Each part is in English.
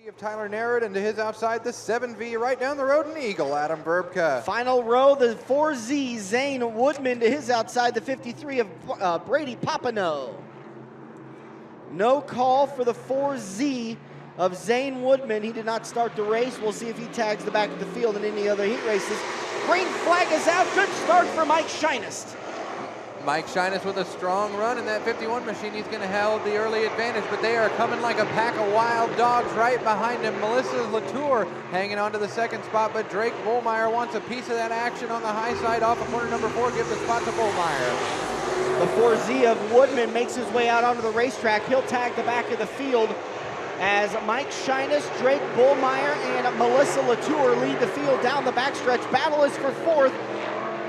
Of Tyler Narrett into his outside, the 7V right down the road in Eagle, Adam Verbka. Final row, the 4Z, Zane Woodman to his outside, the 53 of Brady Papineau. No call for the 4Z of Zane Woodman. He did not start the race. We'll see if he tags the back of the field in any other heat races. Green flag is out. Good start for Mike Shinest. Mike Shinest with a strong run in that 51 machine. He's going to have the early advantage, but they are coming like a pack of wild dogs right behind him. Melissa Latour hanging on to the second spot, but Drake Bullmeyer wants a piece of that action on the high side off of corner number 4. Give the spot to Bullmeyer. The 4Z of Woodman makes his way out onto the racetrack. He'll tag the back of the field as Mike Shinest, Drake Bullmeyer, and Melissa Latour lead the field down the backstretch. Battle is for 4th.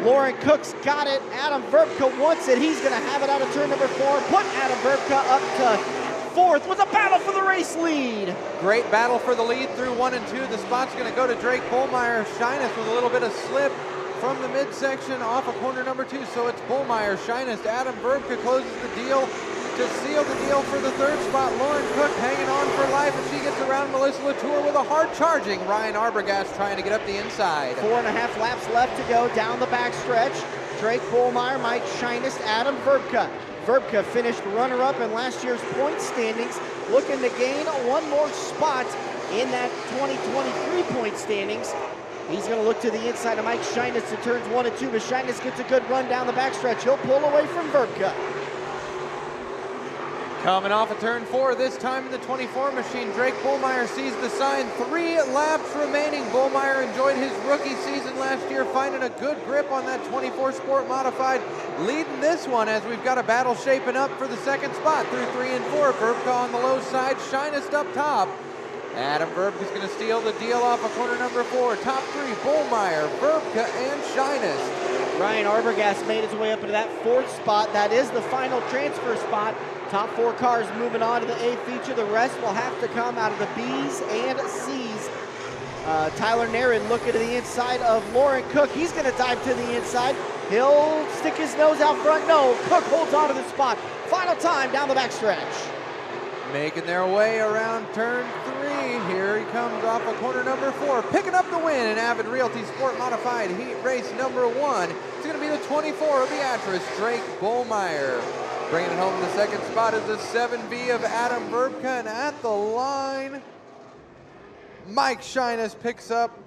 Lauren Cook's got it. Adam Verbka wants it. He's going to have it out of turn number 4. Put Adam Verbka up to 4th with a battle for the race lead. Great battle for the lead through 1 and 2. The spot's going to go to Drake Bullmeyer. Shinest with a little bit of slip from the midsection off of corner number 2. So it's Bullmeyer, Shinest. Adam Verbka closes the deal to seal the deal for the 3rd spot. Lauren Cook hanging on for life, and she gets around Melissa Latour with a hard charging Ryan Arbogast trying to get up the inside. 4.5 laps left to go down the backstretch. Drake Bullmeyer, Mike Shinest, Adam Verbka. Verbka finished runner-up in last year's point standings, looking to gain 1 more spot in that 2023 point standings. He's going to look to the inside of Mike Shinest to turns 1 and 2, but Shinest gets a good run down the backstretch. He'll pull away from Verbka. Coming off of turn 4, this time in the 24 machine, Drake Bullmeyer sees the sign. 3 laps remaining. Bullmeyer enjoyed his rookie season last year, finding a good grip on that 24 Sport Modified, leading this one as we've got a battle shaping up for the 2nd spot through 3 and 4. Verbka on the low side, Shinest up top. Adam Verbka's going to steal the deal off of corner number 4. Top 3, Bullmeyer, Verbka, and Shinest. Ryan Arbogast made his way up into that 4th spot. That is the final transfer spot. Top 4 cars moving on to the A feature. The rest will have to come out of the B's and C's. Tyler Narron looking to the inside of Lauren Cook. He's going to dive to the inside. He'll stick his nose out front. No, Cook holds on to the spot. Final time down the backstretch. Making their way around turn 3. Here he comes off of corner number 4, picking up the win in Avid Realty Sport Modified Heat Race number 1. It's going to be the 24 of Beatrice, Drake Bullmeyer. Bringing it home in the 2nd spot is the 7B of Adam Verbka, and at the line, Mike Shinest picks up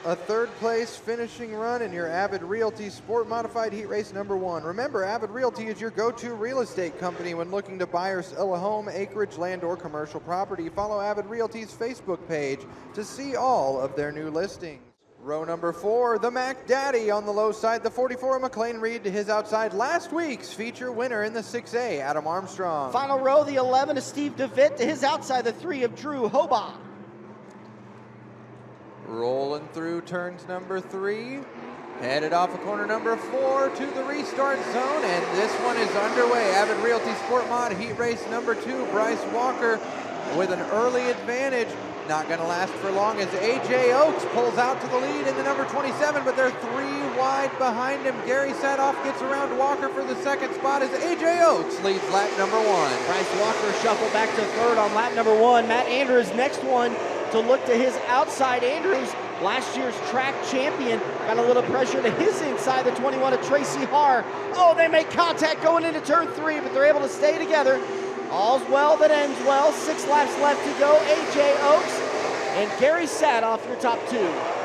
a 3rd place finishing run in your Avid Realty Sport Modified Heat Race number 1. Remember, Avid Realty is your go-to real estate company when looking to buy or sell a home, acreage, land, or commercial property. Follow Avid Realty's Facebook page to see all of their new listings. Row number 4, the Mac Daddy on the low side, the 44 of McLean Reed to his outside. Last week's feature winner in the 6A, Adam Armstrong. Final row, the 11 of Steve DeVitt to his outside, the 3 of Drew Hoba. Rolling through turns number 3, headed off of corner number 4 to the restart zone, and this one is underway. Avid Realty Sport Mod Heat Race number 2, Bryce Walker with an early advantage. Not going to last for long as AJ Oaks pulls out to the lead in the number 27, but they're 3 wide behind him. Gary Sadoff gets around Walker for the 2nd spot as AJ Oaks leads lap number 1. Bryce Walker shuffled back to 3rd on lap number 1. Matt Andrews next one to look to his outside. Andrews, last year's track champion, got a little pressure to his inside, the 21 of Tracy Haar. Oh, they make contact going into turn 3, but they're able to stay together. All's well that ends well. 6 laps left to go. AJ Oaks and Gary Sadoff, your top 2.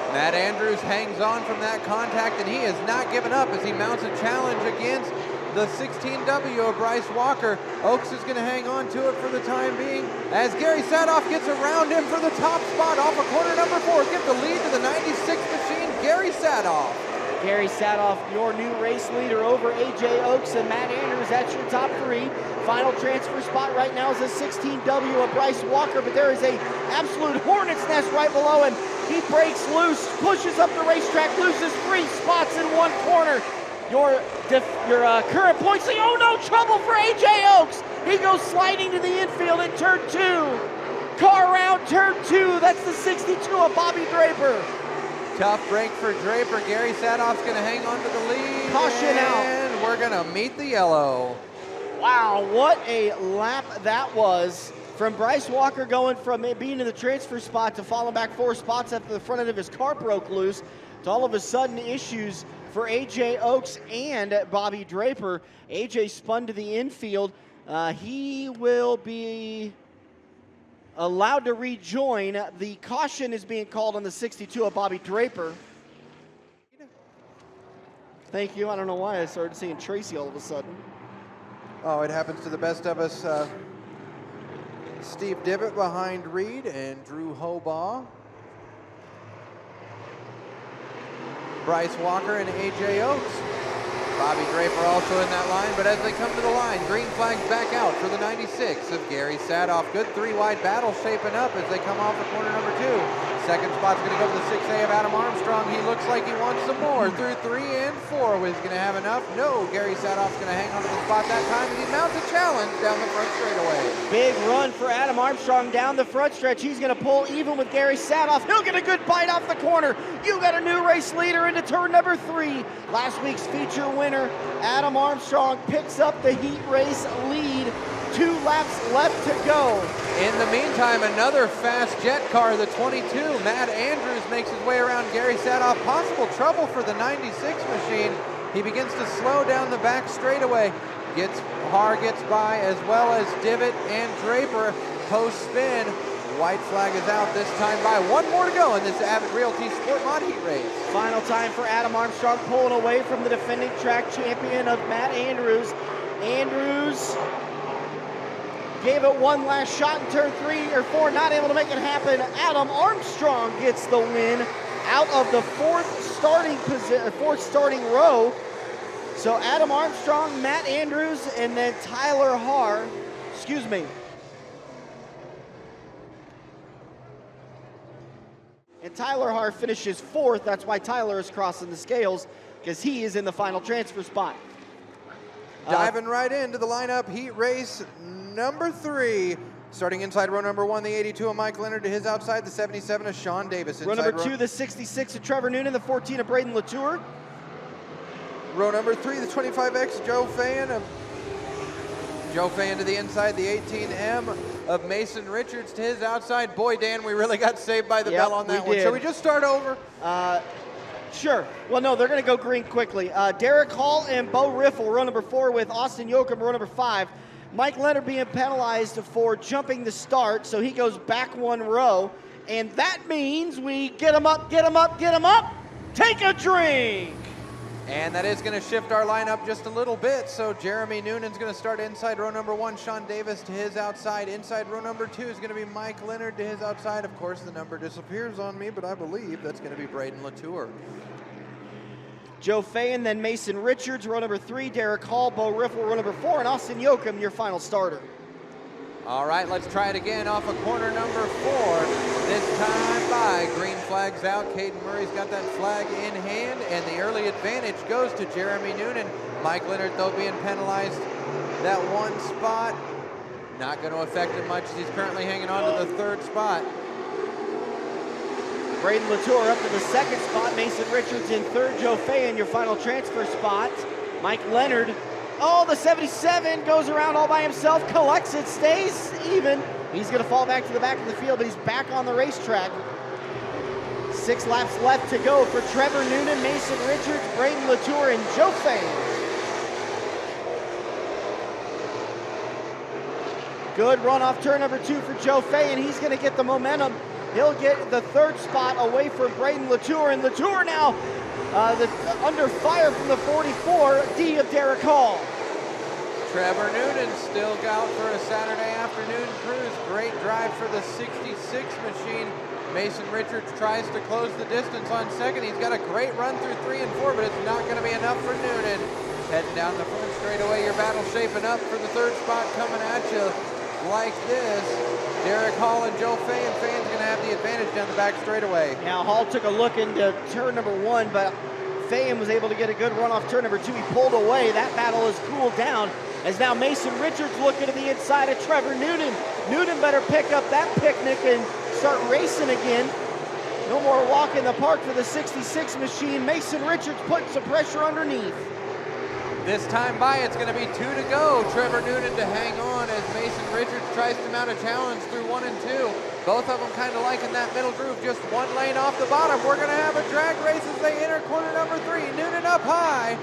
Matt Andrews hangs on from that contact, and he has not given up as he mounts a challenge against the 16W of Bryce Walker. Oaks is going to hang on to it for the time being as Gary Sadoff gets around him for the top spot off of corner number 4. Give the lead to the 96 machine, Gary Sadoff. Gary Sadoff, your new race leader over AJ Oaks and Matt Andrews. That's your top 3. Final transfer spot right now is a 16W of Bryce Walker, but there is a absolute hornet's nest right below him. He breaks loose, pushes up the racetrack, loses 3 spots in 1 corner. Your current points, oh no, trouble for AJ Oaks. He goes sliding to the infield in turn 2. Car around turn 2, that's the 62 of Bobby Draper. Tough break for Draper. Gary Sadoff's going to hang on to the lead. Caution out. And we're going to meet the yellow. Wow, what a lap that was From Bryce Walker going from being in the transfer spot to falling back 4 spots after the front end of his car broke loose, to all of a sudden issues for AJ Oaks and Bobby Draper. AJ spun to the infield. He will be allowed to rejoin. The caution is being called on the 62 of Bobby Draper. Thank you. I don't know why I started seeing Tracy all of a sudden. Oh, it happens to the best of us. Steve Dibbett behind Reed and Drew Hobaugh. Bryce Walker and AJ Oaks. Bobby Draper also in that line, but as they come to the line, green flags back out for the 96 of Gary Sadoff. Good 3-wide battle shaping up as they come off of corner number 2. Second spot's going to go to the 6A of Adam Armstrong. He looks like he wants some more. Through 3 and 4, was he going to have enough? No, Gary Sadoff's going to hang on to the spot that time, and he mounts a challenge down the front straightaway. Big run for Adam Armstrong down the front stretch. He's going to pull even with Gary Sadoff. He'll get a good bite off the corner. You got a new race leader into turn number 3. Last week's feature winner, Adam Armstrong, picks up the heat race lead. 2 laps left to go. In the meantime, another fast jet car, the 22, Matt Andrews, makes his way around Gary Sadoff. Possible trouble for the 96 machine. He begins to slow down the back straightaway. Har gets by, as well as Dibbett and Draper. Post spin. White flag is out this time by. 1 more to go in this Avid Realty Sportmod heat race. Final time for Adam Armstrong, pulling away from the defending track champion of Matt Andrews. Andrews gave it one last shot in turn 3 or 4, not able to make it happen. Adam Armstrong gets the win out of the fourth starting row. So Adam Armstrong, Matt Andrews, and then Tyler Har, And Tyler Har finishes 4th. That's why Tyler is crossing the scales, because he is in the final transfer spot. Diving right into the lineup, heat race number 3. Starting inside row number 1, the 82 of Mike Leonard, to his outside, the 77 of Sean Davis. Row number 2, the 66 of Trevor Noonan, the 14 of Braden Latour. Row number 3, the 25X Joe Fayen. Joe Fayen to the inside, the 18M of Mason Richards to his outside. Boy, Dan, we really got saved by the bell on that one. Shall we just start over? Sure. Well, no, they're going to go green quickly. Derek Hall and Bo Riffle, row number 4, with Austin Yoakum, row number 5. Mike Leonard being penalized for jumping the start, so he goes back 1 row. And that means we get him up, get him up, get him up. Take a drink. And that is going to shift our lineup just a little bit. So Jeremy Noonan's going to start inside row number 1, Sean Davis to his outside. Inside row number 2 is going to be Mike Leonard to his outside. Of course, the number disappears on me, but I believe that's going to be Braden Latour. Joe Fayen, then Mason Richards, row number 3, Derek Hall, Bo Riffle, row number 4, and Austin Yoakum, your final starter. All right, let's try it again off of corner number 4. This time by. Green flag's out. Caden Murray's got that flag in hand, and the early advantage goes to Jeremy Noonan. Mike Leonard, though, being penalized that 1 spot. Not going to affect him much. He's currently hanging on to the 3rd spot. Braden Latour up to the 2nd spot. Mason Richards in 3rd. Joe Fayen, your final transfer spot. Mike Leonard. Oh, the 77 goes around all by himself, collects it, stays even. He's going to fall back to the back of the field, but he's back on the racetrack. 6 laps left to go for Trevor Noonan, Mason Richards, Braden Latour, and Joe Fayen. Good run off turn number 2 for Joe Fayen. He's going to get the momentum. He'll get the 3rd spot away from Braden Latour, and Latour now under fire from the 44, D of Derek Hall. Trevor Noonan still out for a Saturday afternoon cruise. Great drive for the 66 machine. Mason Richards tries to close the distance on 2nd. He's got a great run through 3 and 4, but it's not going to be enough for Noonan. Heading down the front straightaway, your battle shaping up for the 3rd spot coming at you like this. Derek Hall and Joe Fayen. Fayen's going to have the advantage down the back straightaway. Now Hall took a look into turn number 1, but Fayen was able to get a good run off turn number 2. He pulled away. That battle has cooled down as now Mason Richards looking to the inside of Trevor Noonan. Noonan better pick up that picnic and start racing again. No more walk in the park for the 66 machine. Mason Richards putting some pressure underneath. This time by, it's going to be 2 to go. Trevor Noonan to hang on as Mason Richards tries to mount a challenge through 1 and 2. Both of them kind of like in that middle groove, just one lane off the bottom. We're going to have a drag race as they enter corner number 3. Noonan up high.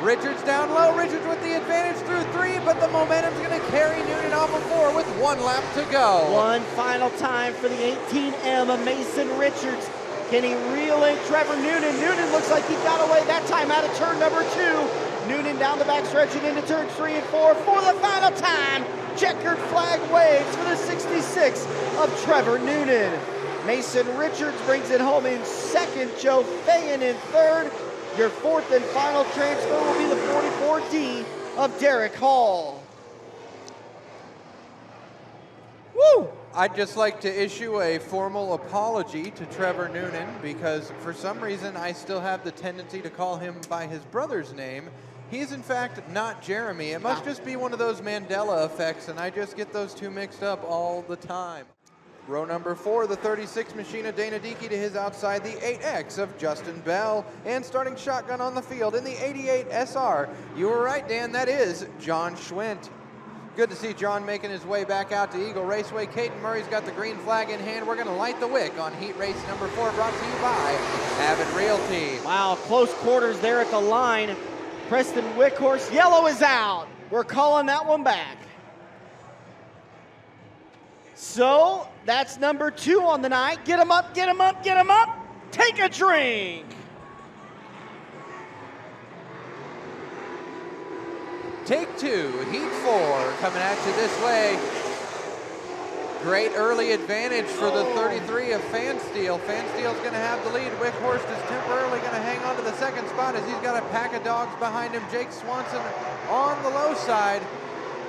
Richards down low. Richards with the advantage through 3, but the momentum's going to carry Noonan off of 4 with 1 lap to go. One final time for the 18M of Mason Richards. Can he reel in Trevor Noonan? Noonan looks like he got away that time out of turn number 2. Noonan down the backstretch and into turns 3 and 4 for the final time. Checkered flag waves for the 66 of Trevor Noonan. Mason Richards brings it home in second. Joe Fayen in third. Your fourth and final transfer will be the 44D of Derek Hall. Woo! I'd just like to issue a formal apology to Trevor Noonan because for some reason I still have the tendency to call him by his brother's name. He's in fact not Jeremy. It must just be one of those Mandela effects, and I just get those two mixed up all the time. Row number 4, the 36 machine of Dana Diekey to his outside, the 8X of Justin Bell, and starting shotgun on the field in the 88 SR. You were right, Dan, that is John Schwint. Good to see John making his way back out to Eagle Raceway. Caden Murray's got the green flag in hand. We're going to light the wick on heat race number 4, brought to you by Avid Realty. Wow, close quarters there at the line. Preston Wickhorse, yellow is out. We're calling that one back. So that's number 2 on the night. Get him up, get him up, get him up. Take a drink. Take 2, heat 4, coming at you this way. Great early advantage for the 33 of Fansteel. Fansteel's going to have the lead. Wickhorst is temporarily going to hang on to the second spot as he's got a pack of dogs behind him. Jake Swanson on the low side,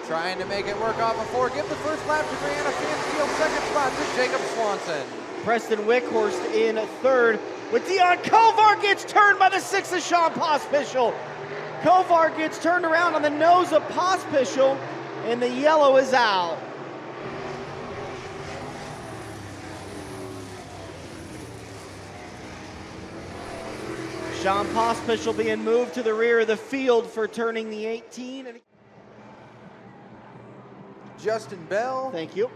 trying to make it work off of 4. Give the first lap to Brianna Fansteel. Second spot to Jacob Swanson. Preston Wickhorst in third. With Dion Kovar gets turned by the 6 of Sean Pospischel. Kovar gets turned around on the nose of Pospischel, and the yellow is out. Sean Pospischel being moved to the rear of the field for turning the 18. Justin Bell. Thank you.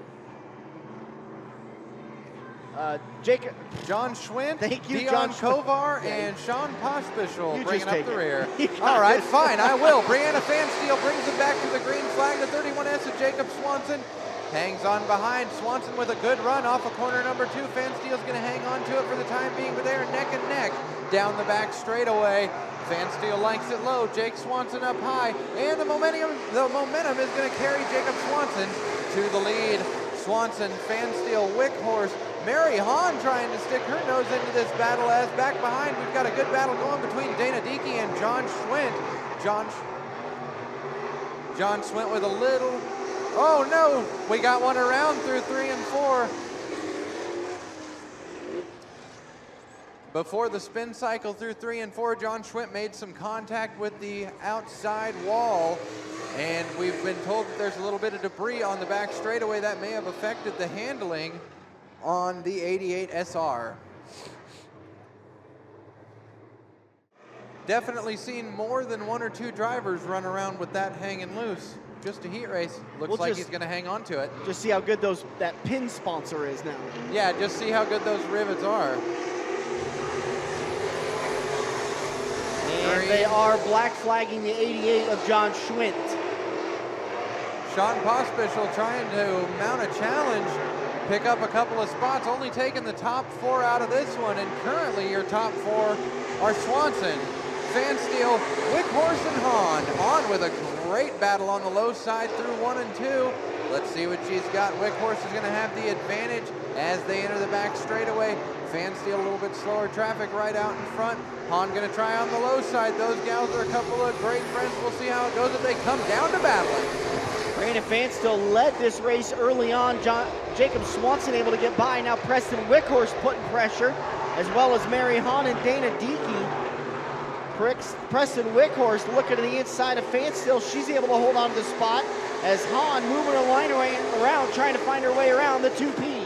Jacob. John Schwint. Thank you, Dion John Kovar, and Sean Pospischel bringing up the rear. All right, fine, I will. Brianna Fansteel brings it back to the green flag. The 31S of Jacob Swanson hangs on behind. Swanson with a good run off of corner number 2. Fansteel's going to hang on to it for the time being, but they're neck and neck down the back straightaway. Fansteel likes it low. Jake Swanson up high, and the momentum is going to carry Jacob Swanson to the lead. Swanson, Fansteel, Wickhorst, Mary Hahn trying to stick her nose into this battle as back behind we've got a good battle going between Dana Diekey and John Schwint. John Schwint with a little, oh no, we got one around through 3 and 4. Before the spin cycle through 3 and 4, John Schwint made some contact with the outside wall, and we've been told that there's a little bit of debris on the back straightaway that may have affected the handling on the 88 SR. Definitely seen more than 1 or 2 drivers run around with that hanging loose. Just a heat race. Looks like he's going to hang on to it. Just see how good that pin sponsor is now. Yeah, just see how good those rivets are. And they are black flagging the 88 of John Schwint. Sean Pospischel trying to mount a challenge, pick up a couple of spots, only taking the top 4 out of this one, and currently your top 4 are Swanson, Fansteel, Wickhorst, and Hahn. Hahn with a great battle on the low side through 1 and 2. Let's see what she's got. Wickhorst is going to have the advantage as they enter the back straightaway. Fansteel a little bit slower traffic right out in front. Hahn going to try on the low side. Those gals are a couple of great friends. We'll see how it goes if they come down to battling. Brandon Fansteel led this race early on. Jacob Swanson able to get by. Now Preston Wickhorst putting pressure, as well as Mary Hahn and Dana Diekey. Preston Wickhorst looking to the inside of Fansteel. She's able to hold on to the spot as Hahn moving her line around, trying to find her way around the 2P.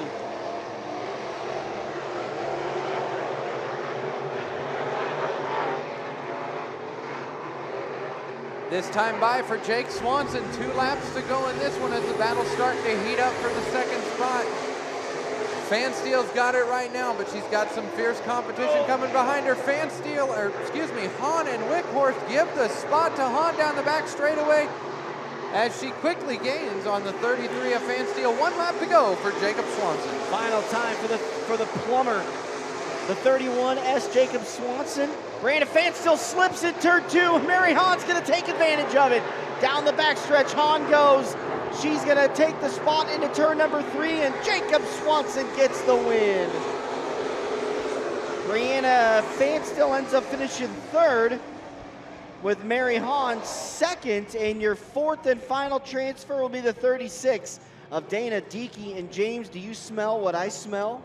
This time by for Jake Swanson. 2 laps to go in this one as the battle's starting to heat up for the second spot. Fansteel's got it right now, but she's got some fierce competition coming behind her. Hahn and Wickhorst give the spot to Hahn down the back straightaway as she quickly gains on the 33 of Fansteel. 1 lap to go for Jacob Swanson. Final time for the plumber, the 31S Jacob Swanson. Brandon Fansteel slips in turn 2. Mary Hahn's gonna take advantage of it. Down the backstretch, Hahn goes. She's gonna take the spot into turn number 3, and Jacob Swanson gets the win. Brianna Fansteel ends up finishing 3rd with Mary Hahn 2nd, and your 4th and final transfer will be the 36 of Dana Deakey. And James, do you smell what I smell?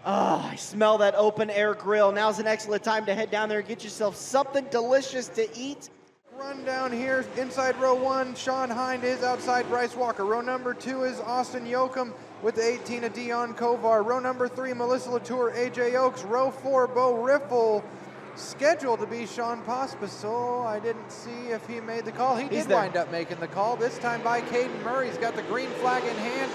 Oh, I smell that open air grill. Now's an excellent time to head down there and get yourself something delicious to eat. Run down here, inside row 1, Sean Hind is outside Bryce Walker. Row number 2 is Austin Yoakum with the 18 of Dion Kovar. Row number 3, Melissa Latour, AJ Oaks. Row 4, Bo Riffle. Scheduled to be Sean Pospisil. I didn't see if he made the call. He did wind up making the call. This time by Caden Murray's got the green flag in hand.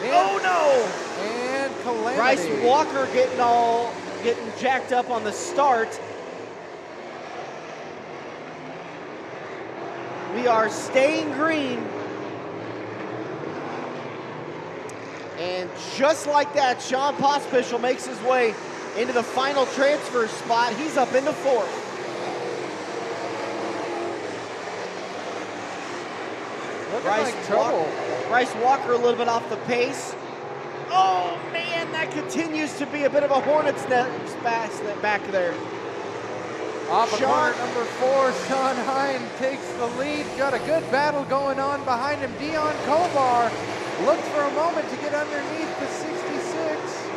Oh no! And Calamity. Bryce Walker getting jacked up on the start. We are staying green. And just like that, Sean Pospisil makes his way into the final transfer spot. He's up into 4th. Bryce Walker a little bit off the pace. Oh man, that continues to be a bit of a hornet's nest back there. Off of corner number 4, Sean Hind takes the lead. Got a good battle going on behind him. Dion Kovar looked for a moment to get underneath the 66.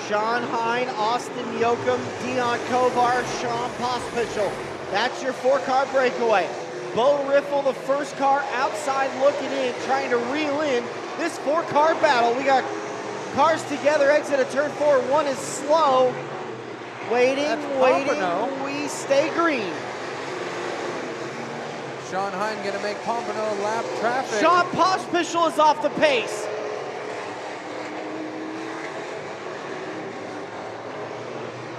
Sean Hind, Austin Yoakum, Dion Kovar, Sean Pospisil. That's your 4-car breakaway. Bo Riffle, the first car outside looking in, trying to reel in this 4-car battle. We got cars together, exit of turn 4. 1 is slow. Waiting. We stay green. Sean Hind gonna make Pompano lap traffic. Sean Pospisil is off the pace.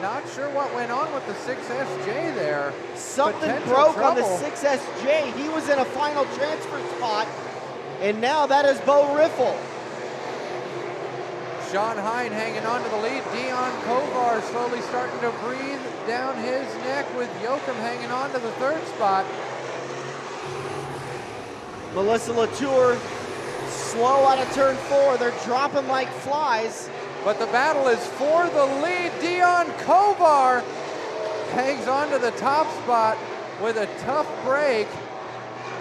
Not sure what went on with the 6SJ there. Something broke on the 6SJ. He was in a final transfer spot, and now that is Bo Riffle. Sean Hind hanging on to the lead. Dion Kovar slowly starting to breathe down his neck with Yoakum hanging on to the 3rd spot. Melissa Latour slow out of turn 4. They're dropping like flies. But the battle is for the lead. Dion Kovar hangs on to the top spot with a tough break.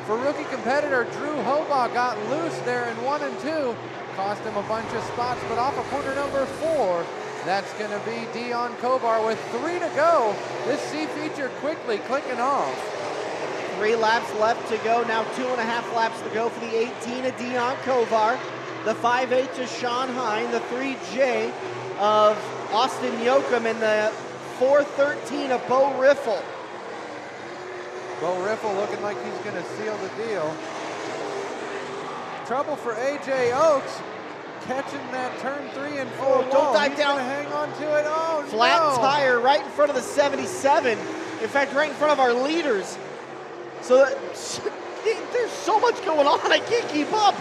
For rookie competitor Drew Hobaugh got loose there in 1 and 2. Cost him a bunch of spots, but off of corner number 4, that's gonna be Dion Kovar with 3 to go. This C feature quickly clicking off. 3 laps left to go, now 2.5 laps to go for the 18 of Dion Kovar. The 5.8 to Sean Hind, the 3J of Austin Yoakum, and the 4.13 of Bo Riffle. Bo Riffle looking like he's gonna seal the deal. Trouble for AJ Oaks, catching that turn 3 and 4 wall. Don't dive down. Hang on to it. Oh, Flat tire right in front of the 77. In fact, right in front of our leaders. So there's so much going on, I can't keep up.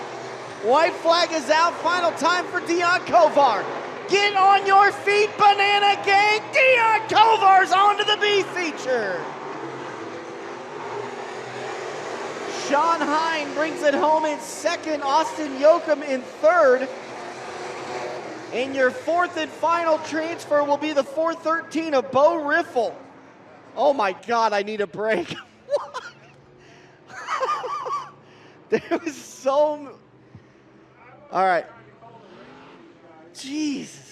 White flag is out. Final time for Dion Kovar. Get on your feet, Banana Gang. Dion Kovar's onto the B feature. Sean Hind brings it home in 2nd. Austin Yoakum in 3rd. And your 4th and final transfer will be the 4.13 of Bo Riffle. Oh my God, I need a break. There was so... All right. Jesus.